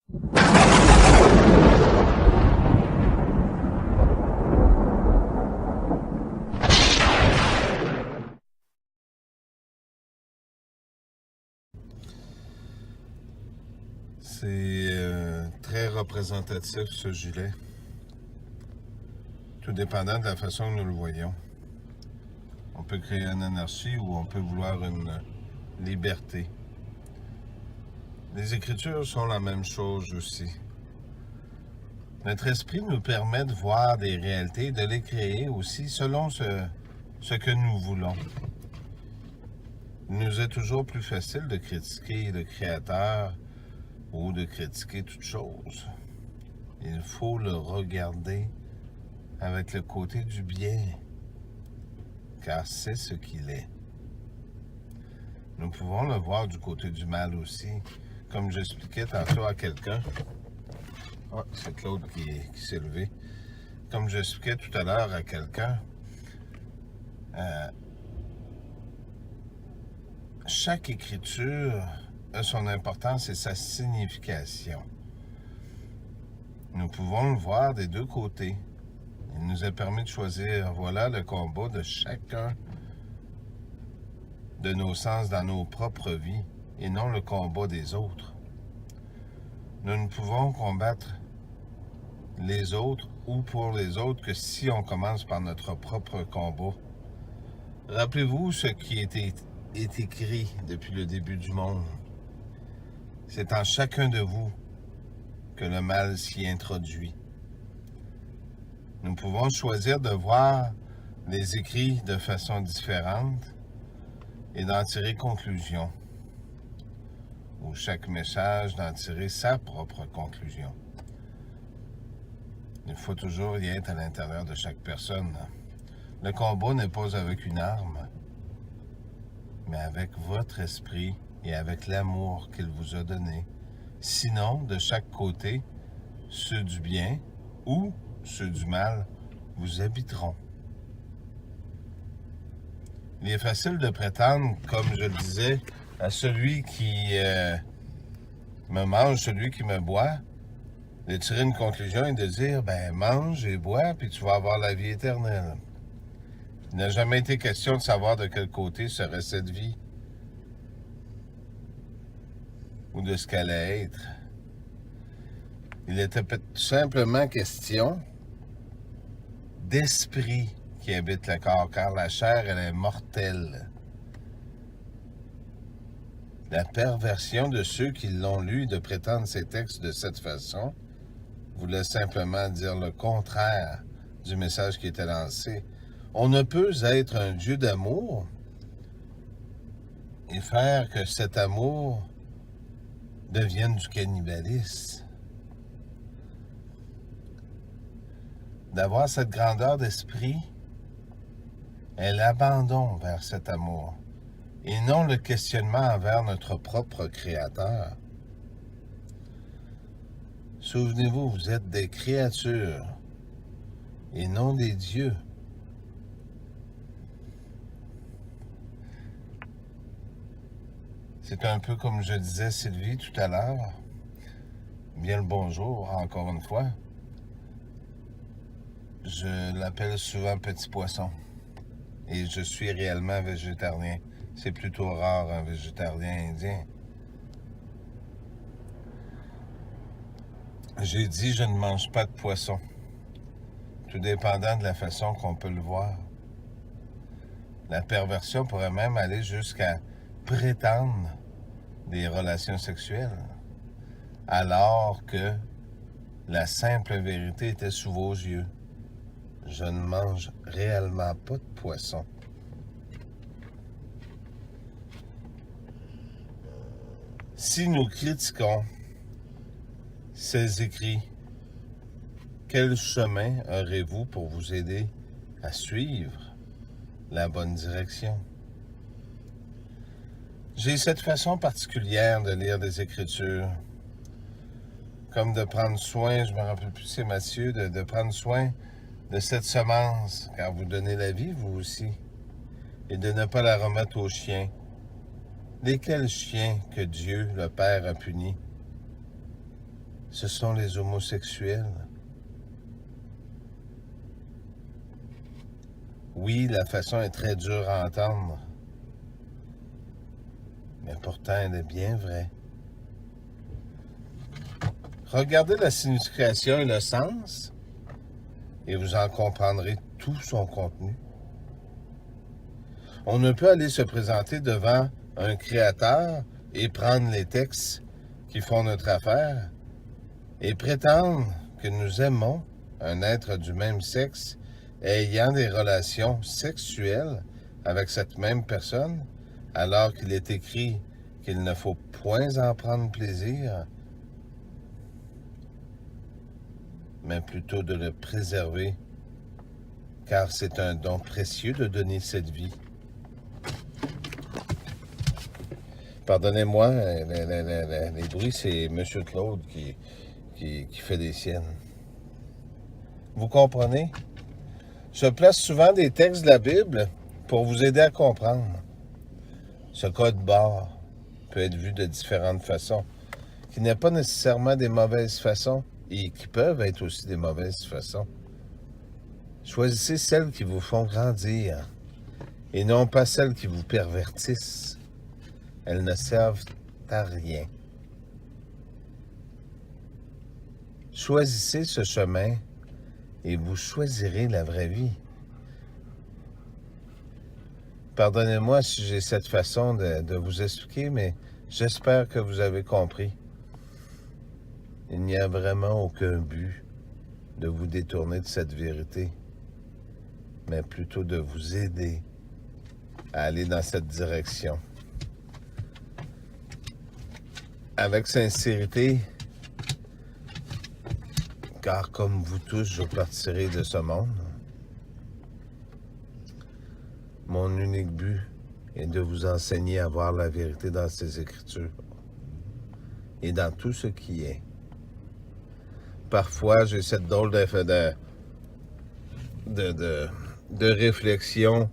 C'est très représentatif, ce gilet. Tout dépendant de la façon que nous le voyons. On peut créer une anarchie ou on peut vouloir une liberté. Les Écritures sont la même chose aussi. Notre esprit nous permet de voir des réalités, de les créer aussi selon ce que nous voulons. Il nous est toujours plus facile de critiquer le Créateur ou de critiquer toute chose. Il faut le regarder avec le côté du bien, car c'est ce qu'il est. Nous pouvons le voir du côté du mal aussi, comme j'expliquais tantôt à quelqu'un. Oh, c'est Claude qui s'est levé. Comme j'expliquais tout à l'heure à quelqu'un, chaque écriture a son importance et sa signification. Nous pouvons le voir des deux côtés. Il nous a permis de choisir, voilà le combat de chacun de nos sens dans nos propres vies et non le combat des autres. Nous ne pouvons combattre les autres ou pour les autres que si on commence par notre propre combat. Rappelez-vous ce qui est écrit depuis le début du monde. C'est en chacun de vous que le mal s'y introduit. Nous pouvons choisir de voir les écrits de façon différente et d'en tirer conclusion, ou chaque message d'en tirer sa propre conclusion. Il faut toujours y être à l'intérieur de chaque personne. Le combat n'est pas avec une arme, mais avec votre esprit et avec l'amour qu'il vous a donné. Sinon, de chaque côté, ceux du bien ou ceux du mal vous habiteront. Il est facile de prétendre, comme je le disais, à celui qui me mange, celui qui me boit, de tirer une conclusion et de dire, ben mange et bois, puis tu vas avoir la vie éternelle. Il n'a jamais été question de savoir de quel côté serait cette vie, ou de ce qu'elle allait être. Il était tout simplement question d'esprit qui habite le corps, car la chair, elle est mortelle. La perversion de ceux qui l'ont lu de prétendre ces textes de cette façon voulait simplement dire le contraire du message qui était lancé. On ne peut être un Dieu d'amour et faire que cet amour devienne du cannibalisme. D'avoir cette grandeur d'esprit est l'abandon vers cet amour et non le questionnement envers notre propre Créateur. Souvenez-vous, vous êtes des créatures et non des dieux. C'est un peu comme je disais Sylvie tout à l'heure. Bien le bonjour, encore une fois. Je l'appelle souvent petit poisson. Et je suis réellement végétarien. C'est plutôt rare, un végétarien indien. J'ai dit, je ne mange pas de poisson. Tout dépendant de la façon qu'on peut le voir. La perversion pourrait même aller jusqu'à prétendre des relations sexuelles, alors que la simple vérité était sous vos yeux. Je ne mange réellement pas de poisson. Si nous critiquons ces écrits, quel chemin aurez-vous pour vous aider à suivre la bonne direction? J'ai cette façon particulière de lire des Écritures, comme de prendre soin, je me rappelle plus, c'est Matthieu, de prendre soin de cette semence, car vous donnez la vie, vous aussi, et de ne pas la remettre aux chiens. Lesquels chiens que Dieu, le Père, a punis? ce sont les homosexuels. Oui, la façon est très dure à entendre, mais pourtant elle est bien vraie. Regardez la signification et le sens, et vous en comprendrez tout son contenu. On ne peut aller se présenter devant un créateur et prendre les textes qui font notre affaire et prétendre que nous aimons un être du même sexe ayant des relations sexuelles avec cette même personne, alors qu'il est écrit qu'il ne faut point en prendre plaisir, mais plutôt de le préserver, car c'est un don précieux de donner cette vie. Pardonnez-moi, les bruits, c'est M. Claude qui fait des siennes. Vous comprenez? Je place souvent des textes de la Bible pour vous aider à comprendre. Ce code barre peut être vu de différentes façons, qui n'est pas nécessairement des mauvaises façons et qui peuvent être aussi des mauvaises façons. Choisissez celles qui vous font grandir et non pas celles qui vous pervertissent. Elles ne servent à rien. Choisissez ce chemin et vous choisirez la vraie vie. Pardonnez-moi si j'ai cette façon de vous expliquer, mais j'espère que vous avez compris. Il n'y a vraiment aucun but de vous détourner de cette vérité, mais plutôt de vous aider à aller dans cette direction. Avec sincérité, car comme vous tous, je partirai de ce monde. Mon unique but est de vous enseigner à voir la vérité dans ces Écritures et dans tout ce qui est. Parfois, j'ai cette drôle de réflexion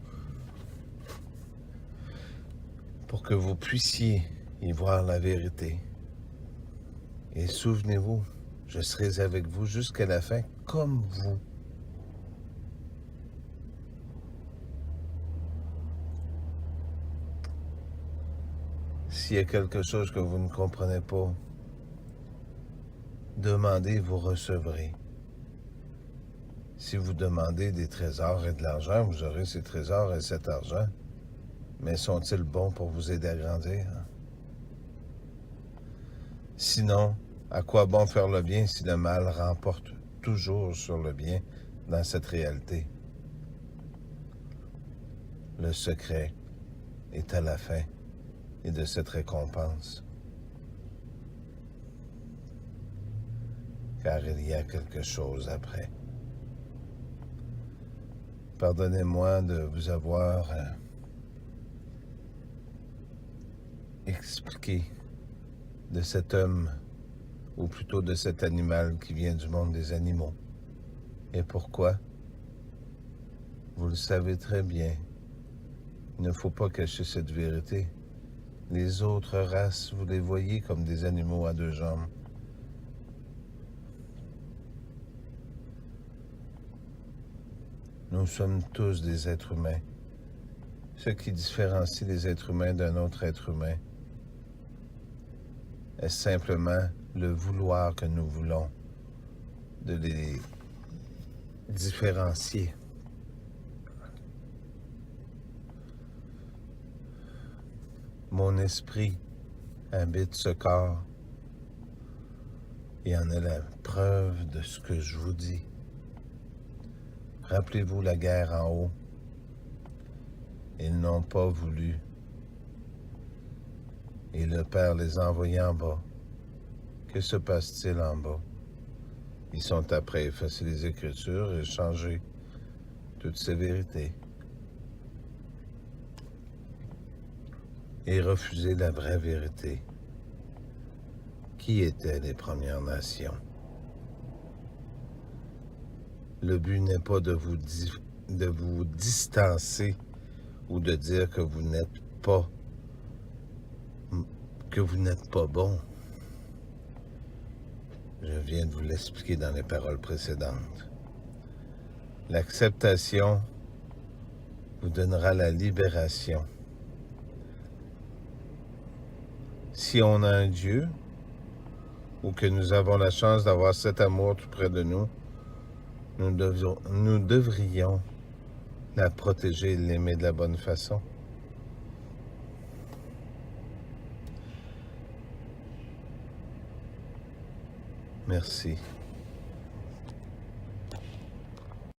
pour que vous puissiez y voir la vérité. Et souvenez-vous, je serai avec vous jusqu'à la fin, comme vous. S'il y a quelque chose que vous ne comprenez pas, demandez, vous recevrez. Si vous demandez des trésors et de l'argent, vous aurez ces trésors et cet argent. Mais sont-ils bons pour vous aider à grandir? Sinon, à quoi bon faire le bien si le mal remporte toujours sur le bien dans cette réalité? Le secret est à la fin et de cette récompense. Car il y a quelque chose après. Pardonnez-moi de vous avoir expliqué de cet homme, ou plutôt de cet animal qui vient du monde des animaux. Et pourquoi? Vous le savez très bien. Il ne faut pas cacher cette vérité. Les autres races, vous les voyez comme des animaux à deux jambes. Nous sommes tous des êtres humains. Ce qui différencie les êtres humains d'un autre être humain est simplement le vouloir que nous voulons de les différencier. Mon esprit habite ce corps et en est la preuve de ce que je vous dis. Rappelez-vous la guerre en haut. Ils n'ont pas voulu. Et le Père les a envoyés en bas. Que se passe-t-il en bas? Ils sont après à effacer les Écritures et changer toutes ces vérités. Et refuser la vraie vérité. Qui étaient les Premières Nations? Le but n'est pas de vous distancer ou de dire que vous n'êtes pas bon. Je viens de vous l'expliquer dans les paroles précédentes. L'acceptation vous donnera la libération. Si on a un Dieu, ou que nous avons la chance d'avoir cet amour tout près de nous, nous devrions la protéger et l'aimer de la bonne façon. Merci.